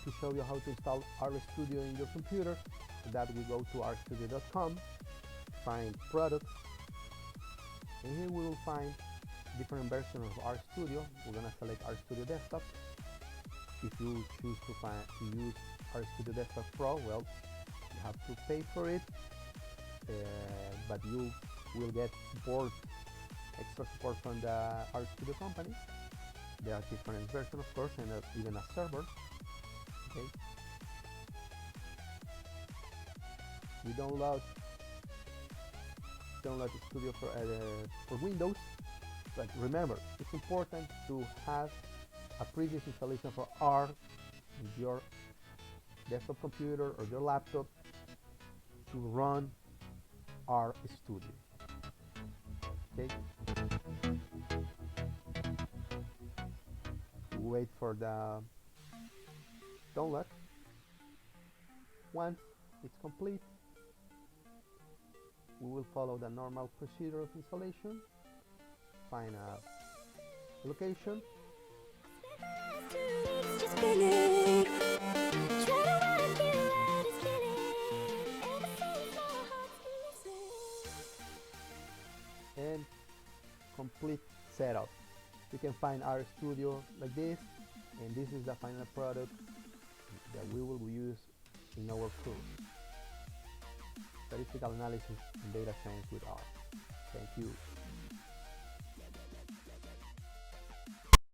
to show you how to install R Rstudio in your computer. For that, we go to rstudio.com, find products, and here we will find different versions of RStudio. We're gonna select RStudio Desktop. If you choose to use RStudio Desktop Pro, well, you have to pay for it, but you will get support, extra support from the RStudio company. There are different versions, of course, and even a server. Okay. We download Studio for Windows, but remember, it's important to have a previous installation for R in your desktop computer or your laptop to run Rstudio. Okay. Wait for the download. Once it's complete, we will follow the normal procedure of installation. Find a location. And complete setup. You can find our studio like this, and this is the final product that we will use in our course, Statistical Analysis and Data Science with R. Thank you.